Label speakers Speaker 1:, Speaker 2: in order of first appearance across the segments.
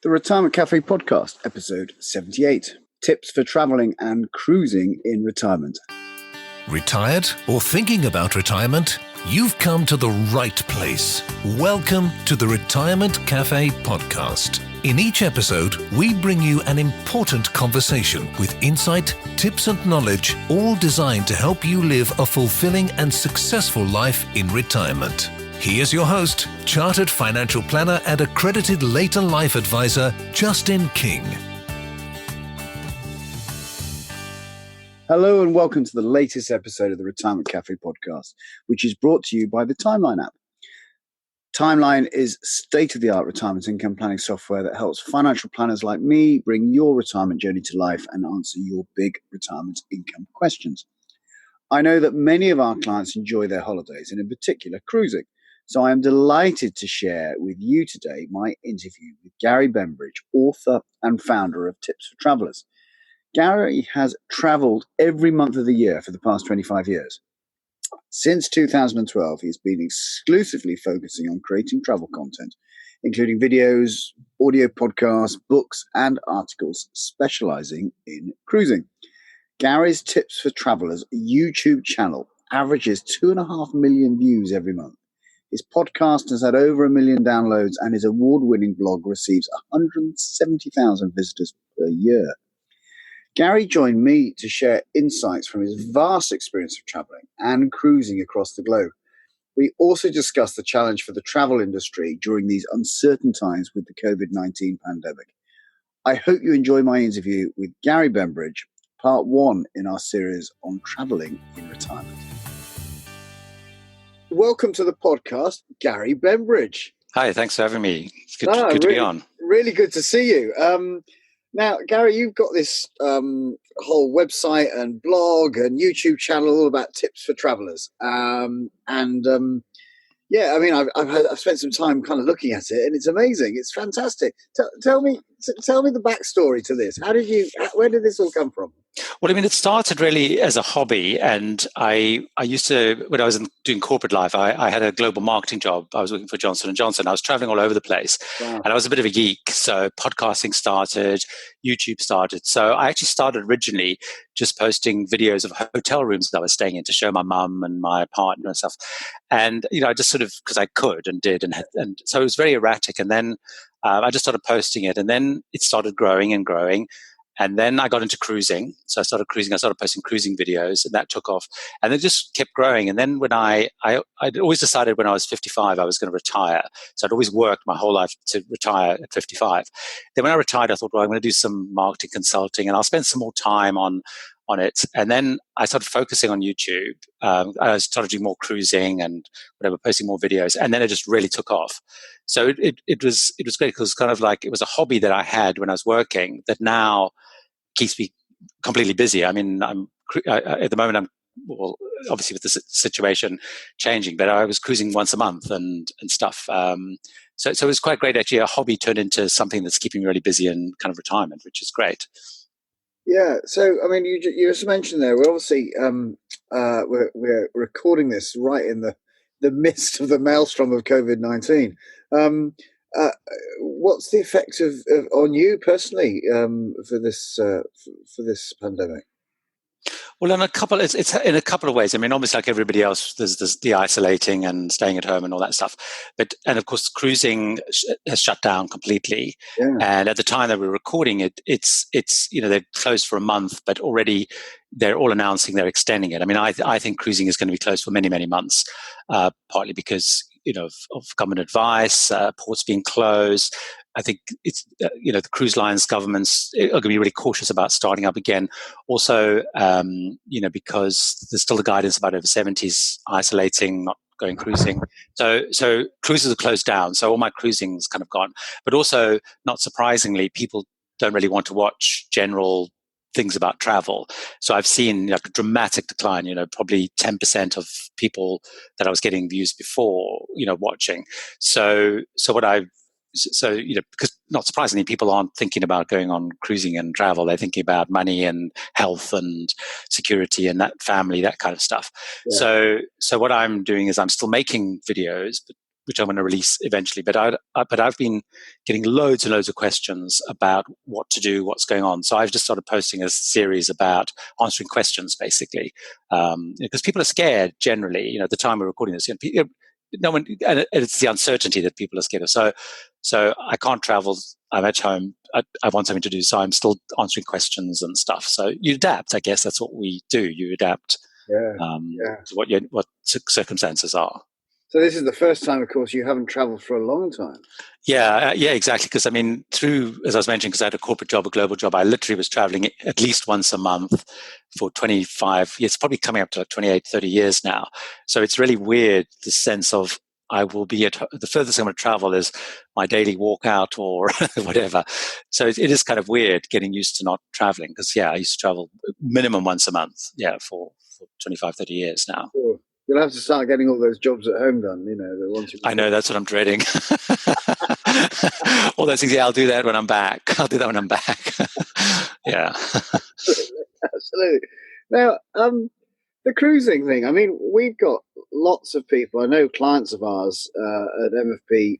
Speaker 1: The Retirement Café Podcast, episode 78. Tips for travelling and cruising in retirement.
Speaker 2: Retired or thinking about retirement? You've come to the right place. Welcome to the Retirement Café Podcast. In each episode, we bring you an important conversation with insight, tips and knowledge, all designed to help you live a fulfilling and successful life in retirement. Here's your host, Chartered Financial Planner and Accredited Later Life Advisor, Justin King.
Speaker 1: Hello and welcome to the latest episode of the Retirement Café Podcast, which is brought to you by the Timeline app. Timeline is state-of-the-art retirement income planning software that helps financial planners like me bring your retirement journey to life and answer your big retirement income questions. I know that many of our clients enjoy their holidays, and in particular cruising. So I am delighted to share with you today my interview with Gary Bembridge, author and founder of Tips for Travellers. Gary has travelled every month of the year for the past 25 years. Since 2012, he's been exclusively focusing on creating travel content, including videos, audio podcasts, books, and articles specialising in cruising. Gary's Tips for Travellers YouTube channel averages 2.5 million views every month. His podcast has had over 1 million downloads, and his award-winning blog receives 170,000 visitors per year. Gary joined me to share insights from his vast experience of traveling and cruising across the globe. We also discussed the challenge for the travel industry during these uncertain times with the COVID-19 pandemic. I hope you enjoy my interview with Gary Bembridge, part 1 in our series on traveling in retirement. Welcome to the podcast, Gary Bembridge.
Speaker 3: Hi, thanks for having me. It's good to be on.
Speaker 1: Really good to see you. Now, Gary, you've got this whole website and blog and YouTube channel all about tips for travellers. I've spent some time kind of looking at it, and it's amazing. It's fantastic. Tell me the backstory to this. Where did this all come from?
Speaker 3: Well, I mean, it started really as a hobby, and I used to, when I was doing corporate life, I had a global marketing job. I was working for Johnson & Johnson. I was traveling all over the place,
Speaker 1: Wow.
Speaker 3: And I was a bit of a geek. So podcasting started, YouTube started. So I actually started originally just posting videos of hotel rooms that I was staying in to show my mum and my partner and stuff. And, I just sort of, because I could and did, and so it was very erratic. And then I just started posting it, and then it started growing and growing. And then I got into cruising. So I started posting cruising videos, and that took off. And it just kept growing. And then when I'd always decided when I was 55, I was going to retire. So I'd always worked my whole life to retire at 55. Then when I retired, I thought, well, I'm going to do some marketing consulting, and I'll spend some more time on it. And then I started focusing on YouTube. I started doing more cruising and whatever, posting more videos. And then it just really took off. So it was great, because kind of like it was a hobby that I had when I was working that now keeps me completely busy. I mean, at the moment, obviously with the situation changing, but I was cruising once a month and stuff. So it was quite great. Actually, a hobby turned into something that's keeping me really busy in kind of retirement, which is great.
Speaker 1: Yeah. So, I mean, you just mentioned there, we're obviously we're recording this right in the midst of the maelstrom of COVID-19. What's the effect on you personally for this pandemic?
Speaker 3: Well, it's in a couple of ways. I mean, obviously, like everybody else, there's the isolating and staying at home and all that stuff. And of course, cruising has shut down completely.
Speaker 1: Yeah.
Speaker 3: And at the time that we're recording it, it's they're closed for a month, but already they're all announcing they're extending it. I mean, I think cruising is going to be closed for many, many months, partly because of government advice, ports being closed. I think it's, the cruise lines governments are going to be really cautious about starting up again. Also, because there's still the guidance about over 70s isolating, not going cruising. So cruises are closed down. So all my cruising's kind of gone. But also, not surprisingly, people don't really want to watch general things about travel. So I've seen a dramatic decline, probably 10% of people that I was getting views before, watching. So because not surprisingly, people aren't thinking about going on cruising and travel. They're thinking about money and health and security and that family, that kind of stuff. Yeah. So what I'm doing is I'm still making videos, but which I'm going to release eventually. But I've been getting loads and loads of questions about what to do, what's going on. So I've just started posting a series about answering questions, basically, because people are scared generally. At the time we're recording this, no one, and it's the uncertainty that people are scared of. So I can't travel. I'm at home. I want something to do, so I'm still answering questions and stuff. So you adapt. I guess that's what we do. You adapt to what circumstances are.
Speaker 1: So this is the first time, of course, you haven't traveled for a long time.
Speaker 3: Yeah, exactly. Because as I was mentioning, because I had a corporate job, a global job, I literally was traveling at least once a month for 25 years, probably coming up to like 28, 30 years now. So it's really weird, the sense of I will be the furthest I'm going to travel is my daily walk out or whatever. So it is kind of weird getting used to not traveling because, I used to travel minimum once a month, for 25, 30 years now.
Speaker 1: Sure. You'll have to start getting all those jobs at home done,
Speaker 3: I know, that's what I'm dreading. All those things, I'll do that when I'm back. Yeah.
Speaker 1: Absolutely. Now, the cruising thing, we've got lots of people, I know clients of ours at MFP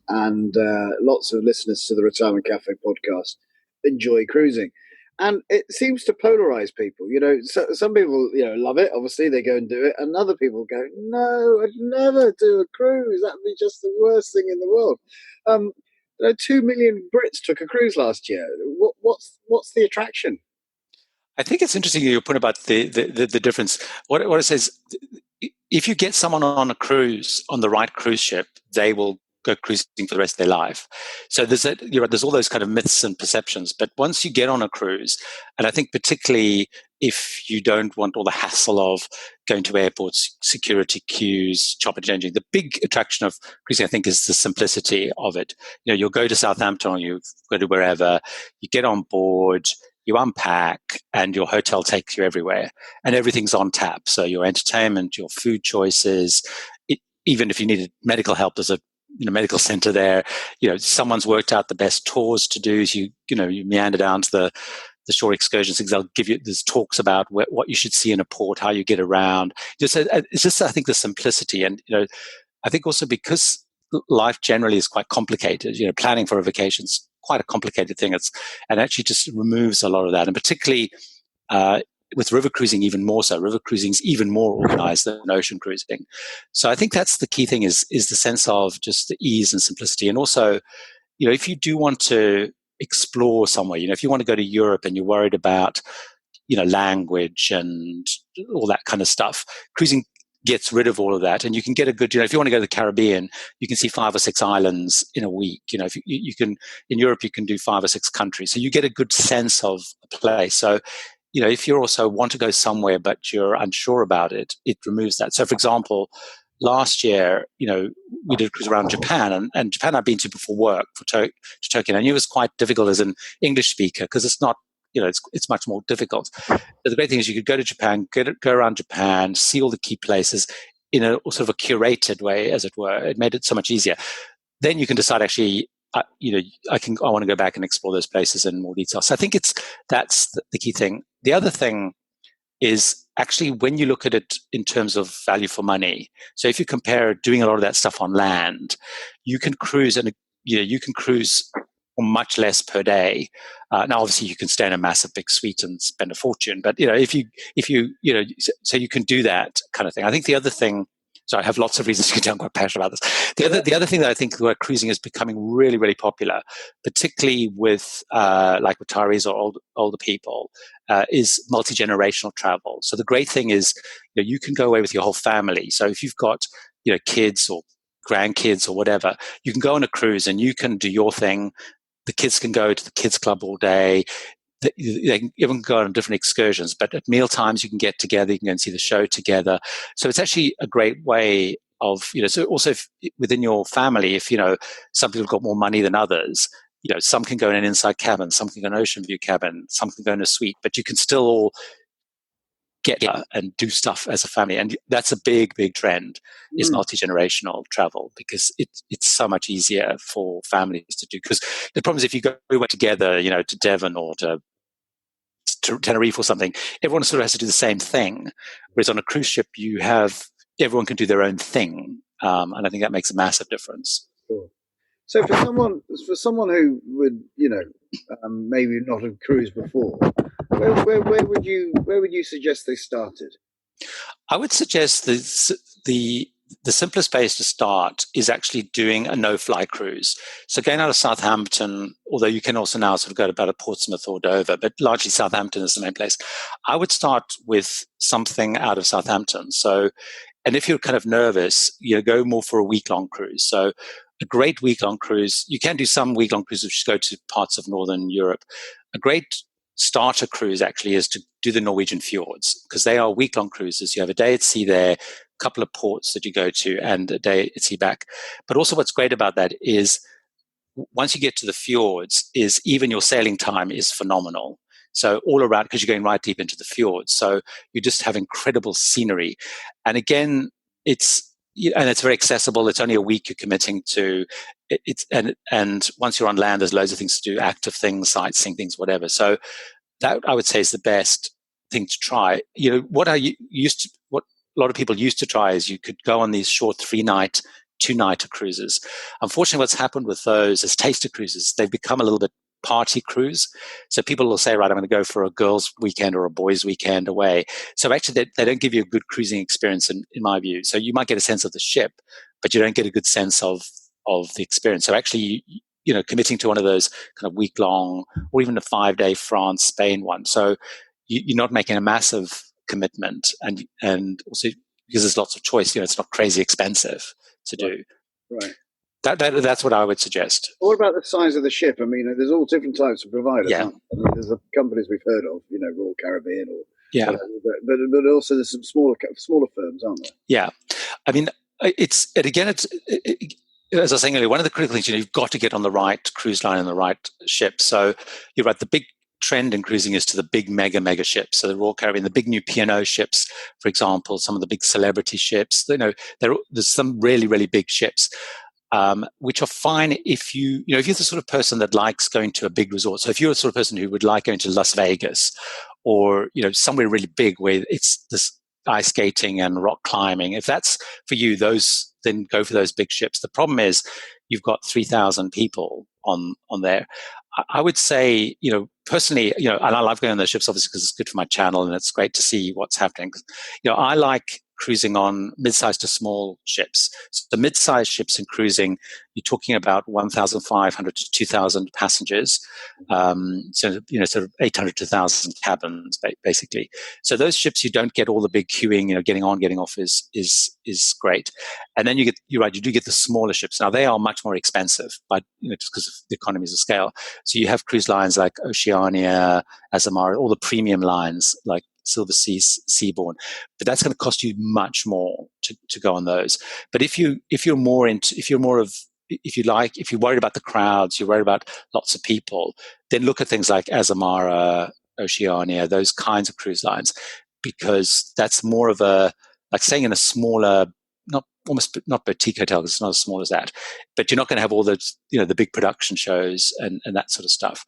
Speaker 1: and lots of listeners to the Retirement Café podcast enjoy cruising. And it seems to polarize people. So some people, love it. Obviously, they go and do it. And other people go, no, I'd never do a cruise. That'd be just the worst thing in the world. 2 million Brits took a cruise last year. What's the attraction?
Speaker 3: I think it's interesting your point about the difference. What it says, if you get someone on a cruise, on the right cruise ship, they will go cruising for the rest of their life. So there's all those kind of myths and perceptions. But once you get on a cruise, and I think particularly if you don't want all the hassle of going to airports, security queues, chopper changing, the big attraction of cruising, I think, is the simplicity of it. You'll go to Southampton or you go to wherever, you get on board, you unpack, and your hotel takes you everywhere, and everything's on tap. So your entertainment, your food choices, even if you needed medical help, there's a medical center there. Someone's worked out the best tours to do. So you meander down to the shore excursions. They'll give you, there's talks about what you should see in a port, how you get around. It's just, I think, the simplicity. And, I think also because life generally is quite complicated, planning for a vacation is quite a complicated thing. And actually just removes a lot of that. And particularly, with river cruising, even more so. River cruising is even more organized than ocean cruising. So I think that's the key thing is the sense of just the ease and simplicity. And also, if you do want to explore somewhere, if you want to go to Europe and you're worried about, language and all that kind of stuff, cruising gets rid of all of that. And you can get a good, if you want to go to the Caribbean, you can see 5 or 6 islands in a week. If you can, in Europe, you can do 5 or 6 countries. So you get a good sense of a place. So, if you also want to go somewhere but you're unsure about it, it removes that. So, for example, last year, we did a cruise around Japan, and Japan I've been to before work to Turkey, and I knew it was quite difficult as an English speaker because it's not, it's much more difficult. But the great thing is you could go to Japan, go around Japan, see all the key places in a sort of a curated way, as it were. It made it so much easier. Then you can decide actually, I want to go back and explore those places in more detail. So I think that's the key thing. The other thing is actually when you look at it in terms of value for money. So if you compare doing a lot of that stuff on land, you can cruise for much less per day. Now, obviously, you can stay in a massive big suite and spend a fortune, but so you can do that kind of thing. I think the other thing. So I have lots of reasons to get down, quite passionate about this. The other thing that I think where cruising is becoming really, really popular, particularly with like retirees or older people, is multi-generational travel. So the great thing is you can go away with your whole family. So if you've got kids or grandkids or whatever, you can go on a cruise and you can do your thing. The kids can go to the kids club all day. They can even go on different excursions, but at meal times you can get together, you can go and see the show together. So it's actually a great way of, so also if, within your family, if, some people have got more money than others, some can go in an inside cabin, some can go in an ocean view cabin, some can go in a suite, but you can still all get together and do stuff as a family. And that's a big, big trend is multi-generational travel because it's so much easier for families to do. Because the problem is if you go together, to Devon or to Tenerife or something, everyone sort of has to do the same thing. Whereas on a cruise ship, everyone can do their own thing. And I think that makes a massive difference.
Speaker 1: Cool. So for someone who would, maybe not have cruised before, where would you suggest they started?
Speaker 3: I would suggest the simplest place to start is actually doing a no-fly cruise. So going out of Southampton, although you can also now sort of go to about a Portsmouth or Dover, but largely Southampton is the main place. I would start with something out of Southampton. So, and if you're kind of nervous, go more for a week-long cruise. So a great week-long cruise, you can do some week-long cruises which go to parts of Northern Europe. A great starter cruise actually is to do the Norwegian fjords, because they are week-long cruises. You have a day at sea there, a couple of ports that you go to, and a day at sea back. But also what's great about that is once you get to the fjords, is even your sailing time is phenomenal. So all around, because you're going right deep into the fjords. So you just have incredible scenery. And again, it's very accessible. It's only a week you're committing to. And once you're on land, there's loads of things to do, active things, sightseeing things, whatever. So that I would say is the best thing to try. What a lot of people used to try is you could go on these short 3-night, 2-nighter cruises. Unfortunately, what's happened with those is taster cruises. They've become a little bit party cruise. So people will say, right, I'm going to go for a girls' weekend or a boys' weekend away. So actually, they don't give you a good cruising experience, in my view. So you might get a sense of the ship, but you don't get a good sense of the experience. So actually, committing to one of those kind of week-long or even a 5-day France, Spain one. So you're not making a massive commitment, and also because there's lots of choice, it's not crazy expensive to do.
Speaker 1: Right.
Speaker 3: That's what I would suggest.
Speaker 1: What about the size of the ship? I mean, there's all different types of providers.
Speaker 3: Yeah.
Speaker 1: Aren't there? I mean, there's the companies we've heard of, Royal Caribbean or
Speaker 3: whatever,
Speaker 1: but also there's some smaller firms, aren't there?
Speaker 3: Yeah, I mean, it's as I was saying earlier, one of the critical things, you've got to get on the right cruise line and the right ship. So you're right, the big trend in cruising is to the big mega ships. So the Royal Caribbean, the big new P&O ships, for example, some of the big celebrity ships. There's some really, really big ships, which are fine if you're the sort of person that likes going to a big resort. So if you're the sort of person who would like going to Las Vegas or, somewhere really big where it's this ice skating and rock climbing, if that's for you, then go for those big ships. The problem is you've got 3,000 people on there. I would say, personally, and I love going on those ships, obviously, because it's good for my channel and it's great to see what's happening. I like cruising on mid-sized to small ships. So the mid-sized ships in cruising, you're talking about 1,500 to 2,000 passengers. Sort of 800 to 1,000 cabins, basically. So those ships, you don't get all the big queuing, getting on, getting off is great. And then you're right, you do get the smaller ships. Now they are much more expensive, but just because of the economies of scale. So you have cruise lines like Oceania, Azamara, all the premium lines like Silver Sea, Seabourn, but that's going to cost you much more to go on those. But if you're worried about the crowds, you're worried about lots of people, then look at things like Azamara, Oceania, those kinds of cruise lines, because that's more of like staying in a smaller, not boutique hotel, because it's not as small as that, but you're not going to have all the the big production shows and that sort of stuff.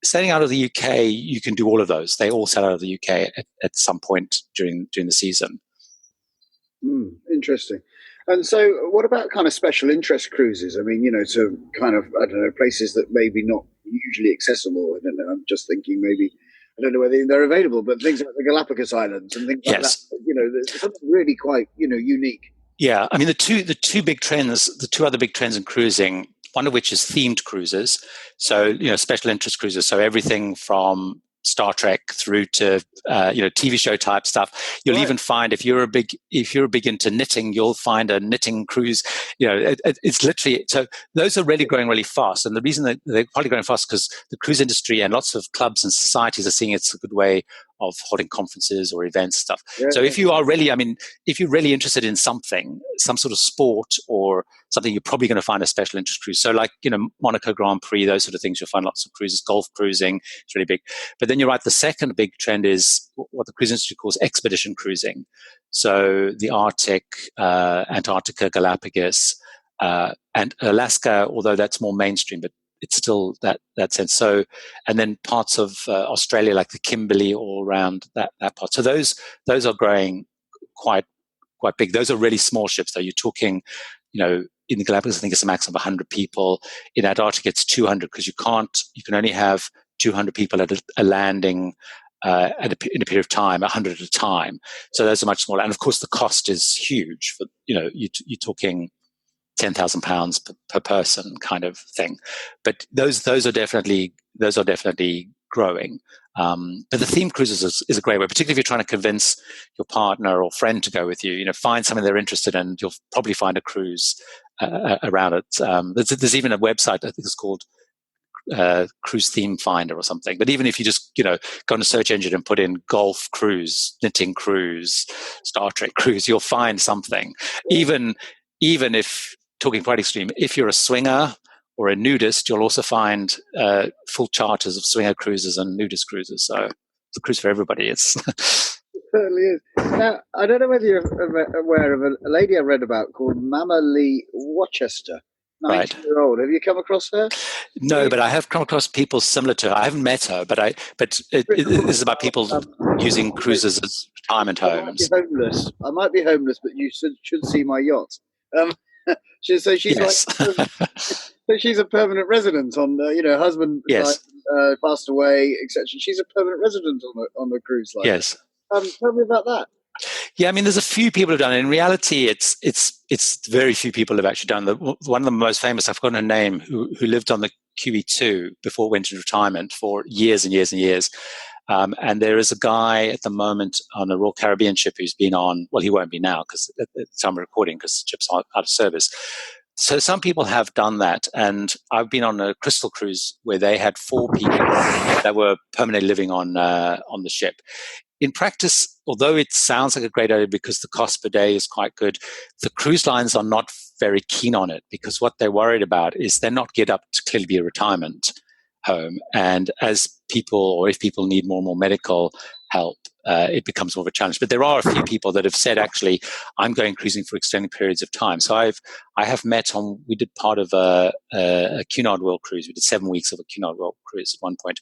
Speaker 3: Sailing out of the UK, you can do all of those. They all sail out of the UK at some point during the season.
Speaker 1: Interesting. And so what about kind of special interest cruises? I mean, to kind of, I don't know, places that maybe not usually accessible. I don't know. I'm just thinking maybe, I don't know whether they're available, but things like the Galapagos Islands and things like that. There's something really quite, unique.
Speaker 3: Yeah. I mean, the two other big trends in cruising, one of which is themed cruises. So, special interest cruises. So everything from Star Trek through to, TV show type stuff. You'll even find if you're big into knitting, you'll find a knitting cruise. It's literally, so those are really growing really fast. And the reason that they're probably growing fast because the cruise industry and lots of clubs and societies are seeing it's a good way of holding conferences or events stuff. Yeah, so if you're really interested in something, some sort of sport or something, you're probably going to find a special interest cruise. So like, Monaco Grand Prix, those sort of things, you'll find lots of cruises. Golf cruising is really big. But then you're right, the second big trend is what the cruise industry calls expedition cruising. So the Arctic, Antarctica, Galapagos, and Alaska, although that's more mainstream, but it's still that sense. So, and then parts of Australia, like the Kimberley, all around that part. So those are growing quite quite big. Those are really small ships, though. You're talking, in the Galapagos, I think it's a maximum of 100 people. In Antarctica, it's 200 because you can only have 200 people at a landing in a period of time, 100 at a time. So those are much smaller. And of course, the cost is huge. For you're talking £10,000 per person kind of thing. But those are definitely growing. But the theme cruises is a great way, particularly if you're trying to convince your partner or friend to go with you. Find something they're interested in. You'll probably find a cruise around it. There's even a website, I think it's called Cruise Theme Finder or something. But even if you just go on a search engine and put in golf cruise, knitting cruise, Star Trek cruise, you'll find something. Even if talking quite extreme, if you're a swinger or a nudist, you'll also find full charters of swinger cruises and nudist cruises. So it's a cruise for everybody. It
Speaker 1: certainly is. Now, I don't know whether you're aware of a lady I read about called Mama Lee Rochester, 90-year-old. Have you come across her?
Speaker 3: No, but I have come across people similar to her. I haven't met her, but it is about people using cruises as retirement homes.
Speaker 1: I might be homeless, but you should see my yacht. She's
Speaker 3: yes.
Speaker 1: So she's a permanent resident on, husband passed away, etc. She's a permanent resident on the cruise line.
Speaker 3: Yes.
Speaker 1: Tell me about that.
Speaker 3: Yeah, I mean, there's a few people who've done it. In reality, it's very few people have actually done it. One of the most famous, I've forgotten her name, who lived on the QE2 before went into retirement for years and years and years. And there is a guy at the moment on a Royal Caribbean ship who's been on, well, he won't be now because at the time of recording because the ship's out of service. So some people have done that. And I've been on a Crystal cruise where they had 4 people that were permanently living on the ship. In practice, although it sounds like a great idea because the cost per day is quite good, the cruise lines are not very keen on it because what they're worried about is they're not geared up to clearly be a retirement home. And as people, or if people need more and more medical help, it becomes more of a challenge. But there are a few people that have said, actually, I'm going cruising for extended periods of time. So I have met we did part of a Cunard World cruise. We did 7 weeks of a Cunard World cruise at one point.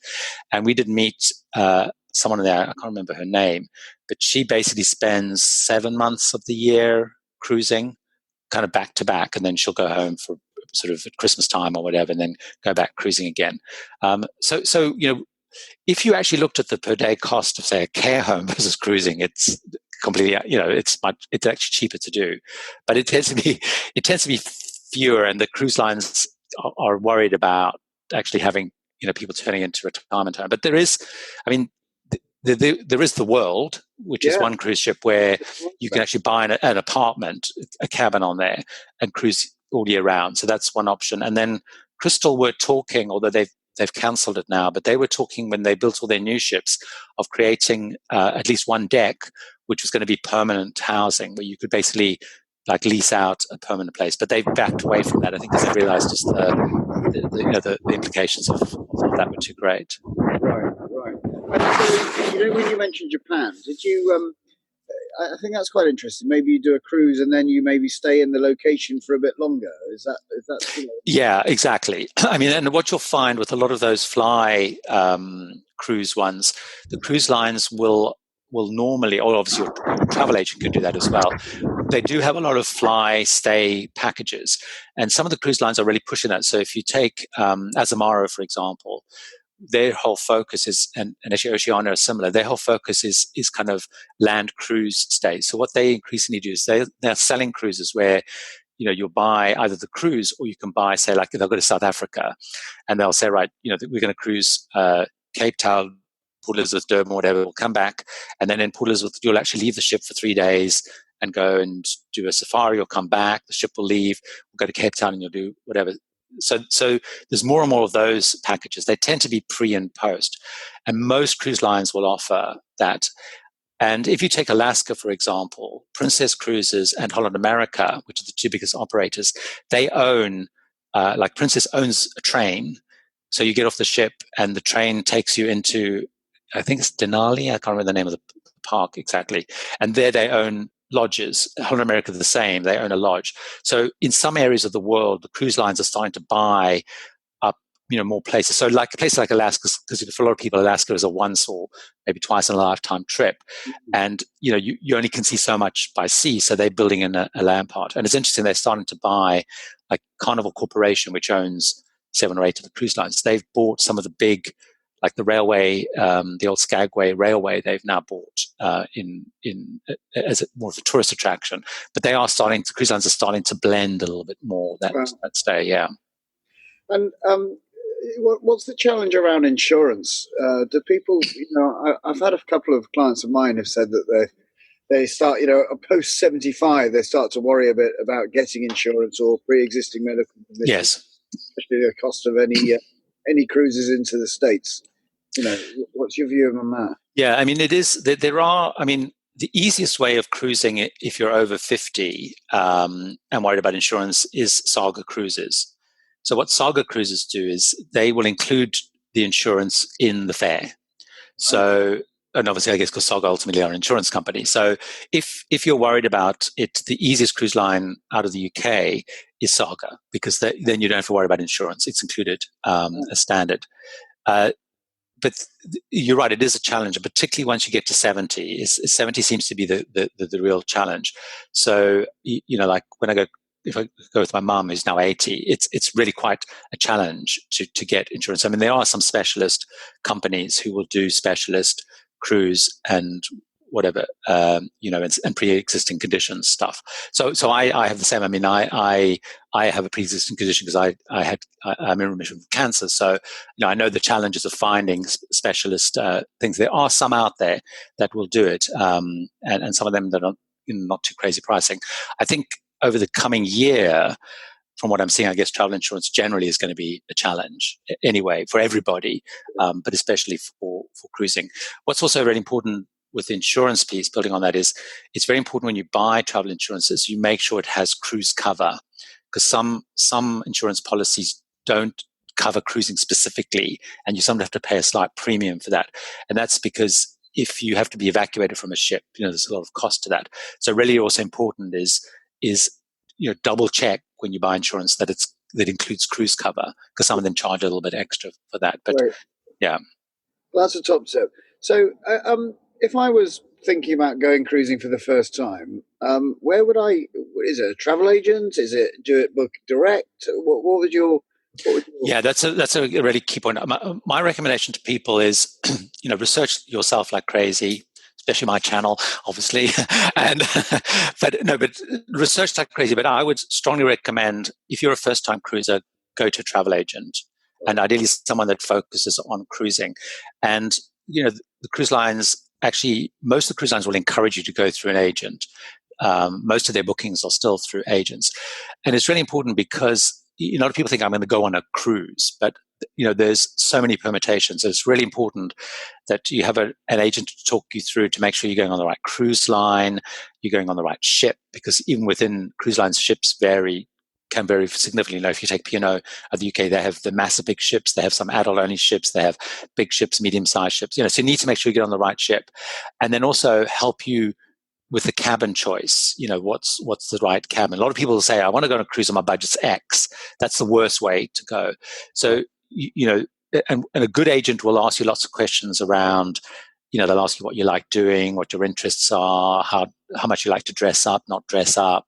Speaker 3: And we did meet someone there, I can't remember her name, but she basically spends 7 months of the year cruising, kind of back to back, and then she'll go home for sort of at Christmas time or whatever, and then go back cruising again. So if you actually looked at the per day cost of, say, a care home versus cruising, it's completely, it's actually cheaper to do, but it tends to be fewer, and the cruise lines are worried about actually having people turning into retirement home. But there is, there is the World, which is one cruise ship where you can actually buy an apartment, a cabin on there, and cruise all year round. So that's one option. And then Crystal were talking, although they've cancelled it now, but they were talking when they built all their new ships of creating at least one deck, which was going to be permanent housing, where you could basically like lease out a permanent place. But they've backed away from that, I think, because they realised just the implications of that were too great.
Speaker 1: Right. So, when you mentioned Japan, did you? I think that's quite interesting. Maybe you do a cruise and then you maybe stay in the location for a bit longer. Is that?
Speaker 3: Yeah, exactly. I mean, and what you'll find with a lot of those fly cruise ones, the cruise lines will normally, or obviously your travel agent can do that as well. They do have a lot of fly stay packages, and some of the cruise lines are really pushing that. So if you take Azamara, for example, their whole focus is, and actually Oceania is similar, their whole focus is kind of land cruise stays. So what they increasingly do is they're selling cruises where, you'll buy either the cruise or you can buy, say, like they'll go to South Africa and they'll say, right, we're going to cruise Cape Town, Port Elizabeth, Durban, whatever, we'll come back. And then in Port Elizabeth, you'll actually leave the ship for 3 days and go and do a safari. You'll come back, the ship will leave, we'll go to Cape Town and you'll do whatever. So there's more and more of those packages. They tend to be pre and post, and most cruise lines will offer that. And if you take Alaska, for example, Princess Cruises and Holland America, which are the 2 biggest operators, they own, like Princess owns a train. So you get off the ship and the train takes you into, I think it's Denali, I can't remember the name of the park exactly. And there they own lodges. Holland America the same, they own a lodge. So in some areas of the world, the cruise lines are starting to buy up, more places. So like a place like Alaska, because for a lot of people, Alaska is a once or maybe twice in a lifetime trip. And, you only can see so much by sea. So they're building in a land part. And it's interesting, they're starting to buy like Carnival Corporation, which owns 7 or 8 of the cruise lines. They've bought some of the big, like the railway, the old Skagway Railway, they've now bought as more of a tourist attraction. But cruise lines are starting to blend a little bit more that stay, yeah.
Speaker 1: And what's the challenge around insurance? Do people, I've had a couple of clients of mine have said that they start, post 75, they start to worry a bit about getting insurance or pre-existing medical conditions. Yes. Especially the cost of any cruises into the States. What's your view on that?
Speaker 3: Yeah, I mean, it is. The easiest way of cruising if you're over 50 and worried about insurance is Saga Cruises. So what Saga Cruises do is they will include the insurance in the fare. So, and obviously, I guess because Saga ultimately are an insurance company. So if you're worried about it, the easiest cruise line out of the UK is Saga, because then you don't have to worry about insurance. It's included as standard. But you're right, it is a challenge, particularly once you get to 70. 70 seems to be the real challenge. So, like if I go with my mum, who's now 80, it's really quite a challenge to get insurance. I mean, there are some specialist companies who will do specialist cruise and whatever, and pre-existing conditions stuff. So I have the same. I mean, I have a pre-existing condition because I'm in remission from cancer. So, I know the challenges of finding specialist things. There are some out there that will do it, and some of them that are not too crazy pricing. I think over the coming year, from what I'm seeing, I guess travel insurance generally is going to be a challenge anyway for everybody, but especially for cruising. What's also very important with the insurance piece, building on that, is it's very important when you buy travel insurances, you make sure it has cruise cover, because some insurance policies don't cover cruising specifically, and you sometimes have to pay a slight premium for that. And that's because if you have to be evacuated from a ship, there's a lot of cost to that. So really also important is double check when you buy insurance that includes cruise cover, because some of them charge a little bit extra for that. But yeah,
Speaker 1: well, that's a top tip. So if I was thinking about going cruising for the first time, where would I? Is it a travel agent? Is it book direct? What would your
Speaker 3: Yeah, that's a really key point. My recommendation to people is, research yourself like crazy, especially my channel, obviously. but research like crazy. But I would strongly recommend, if you're a first-time cruiser, go to a travel agent, and ideally someone that focuses on cruising. And the cruise lines, actually, most of the cruise lines will encourage you to go through an agent. Most of their bookings are still through agents, and it's really important because a lot of people think I'm going to go on a cruise, but there's so many permutations. So it's really important that you have an agent to talk you through to make sure you're going on the right cruise line, you're going on the right ship, because even within cruise lines, ships can vary significantly. If you take P&O of the UK, they have the massive big ships, they have some adult-only ships, they have big ships, medium-sized ships. So you need to make sure you get on the right ship, and then also help you with the cabin choice. What's the right cabin? A lot of people will say, I want to go on a cruise and my budget's X. That's the worst way to go. So, and a good agent will ask you lots of questions around, they'll ask you what you like doing, what your interests are, how much you like to dress up, not dress up,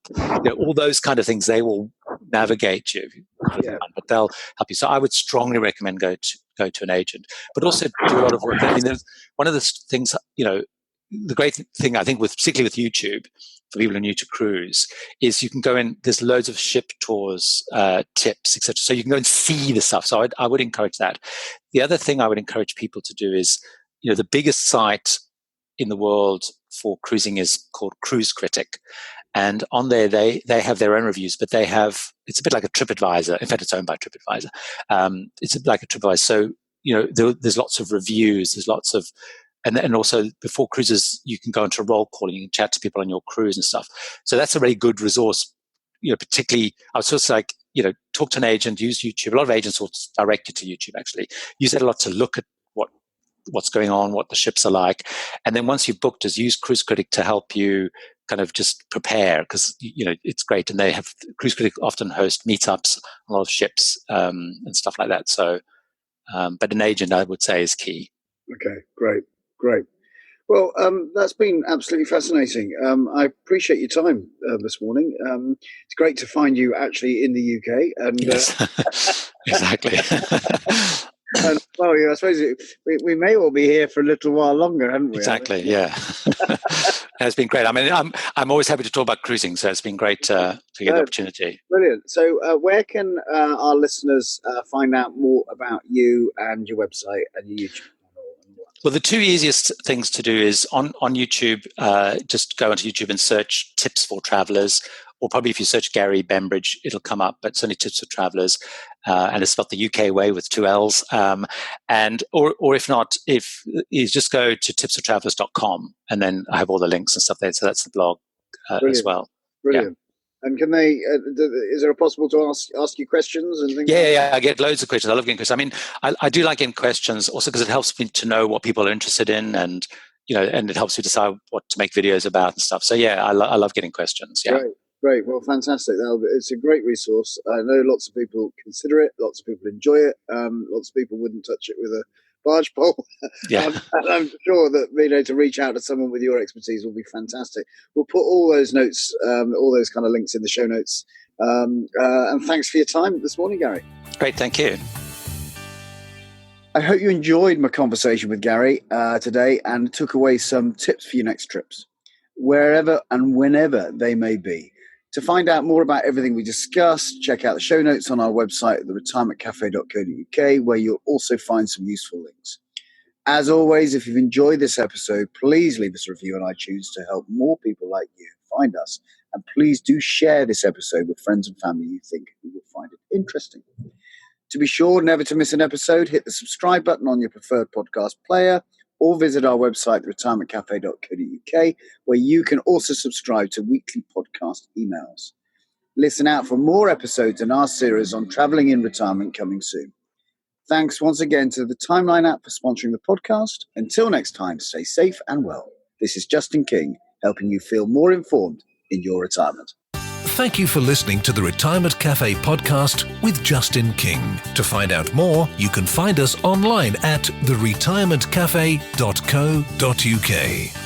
Speaker 3: all those kind of things. They will navigate you, but they'll help you. So I would strongly recommend go to an agent, but also do a lot of work. I mean, there's one of the things, the great thing, I think, particularly with YouTube, for people who are new to cruise, is you can go in, there's loads of ship tours, tips, etc. So you can go and see the stuff. So I would encourage that. The other thing I would encourage people to do is, the biggest site in the world for cruising is called Cruise Critic. And on there, they have their own reviews, but it's a bit like a TripAdvisor. In fact, it's owned by TripAdvisor. It's a bit like a TripAdvisor. So, there's lots of reviews, there's lots of, and also before cruises, you can go into roll calling, you can chat to people on your cruise and stuff. So that's a really good resource, particularly, I was just like, talk to an agent, use YouTube. A lot of agents will direct you to YouTube, actually. Use that a lot to look at what's going on, what the ships are like. And then once you've booked, just use Cruise Critic to help you kind of just prepare, because, it's great. And Cruise Critic often host meetups on a lot of ships and stuff like that. So But an agent, I would say, is key.
Speaker 1: Okay, great. Well, that's been absolutely fascinating. I appreciate your time this morning. It's great to find you actually in the UK. And,
Speaker 3: yes, exactly.
Speaker 1: And, well, yeah, I suppose we may well be here for a little while longer, haven't we?
Speaker 3: Exactly, yeah. It's been great. I mean, I'm always happy to talk about cruising, so it's been great to get the opportunity.
Speaker 1: Brilliant. So where can our listeners find out more about you and your website and your YouTube channel?
Speaker 3: Well, the two easiest things to do is on YouTube, just go onto YouTube and search tips for travelers, or probably if you search Gary Bembridge, it'll come up, but it's only tips for travelers. And it's spelled the UK way with 2 L's. Or if not, if you just go to tipsfortravelers.com, and then I have all the links and stuff there. So that's the blog as well.
Speaker 1: Brilliant.
Speaker 3: Yeah.
Speaker 1: And can they, is it possible to ask you questions and things?
Speaker 3: Yeah. I get loads of questions. I love getting questions. I mean, I do like getting questions also because it helps me to know what people are interested in, and, and it helps me decide what to make videos about and stuff. So yeah, I love getting questions. Yeah.
Speaker 1: Great. Well, fantastic. It's a great resource. I know lots of people consider it. Lots of people enjoy it. Lots of people wouldn't touch it with a barge pole.
Speaker 3: Yeah.
Speaker 1: And I'm sure that to reach out to someone with your expertise will be fantastic. We'll put all those notes, all those kind of links in the show notes. And thanks for your time this morning, Gary.
Speaker 3: Great. Thank you.
Speaker 1: I hope you enjoyed my conversation with Gary today and took away some tips for your next trips, wherever and whenever they may be. To find out more about everything we discussed, check out the show notes on our website at theretirementcafe.co.uk, where you'll also find some useful links. As always, if you've enjoyed this episode, please leave us a review on iTunes to help more people like you find us. And please do share this episode with friends and family you think who will find it interesting. To be sure never to miss an episode, hit the subscribe button on your preferred podcast player, or visit our website, theretirementcafe.co.uk, where you can also subscribe to weekly podcast emails. Listen out for more episodes in our series on traveling in retirement coming soon. Thanks once again to the Timeline app for sponsoring the podcast. Until next time, stay safe and well. This is Justin King, helping you feel more informed in your retirement.
Speaker 2: Thank you for listening to the Retirement Café Podcast with Justin King. To find out more, you can find us online at theretirementcafe.co.uk.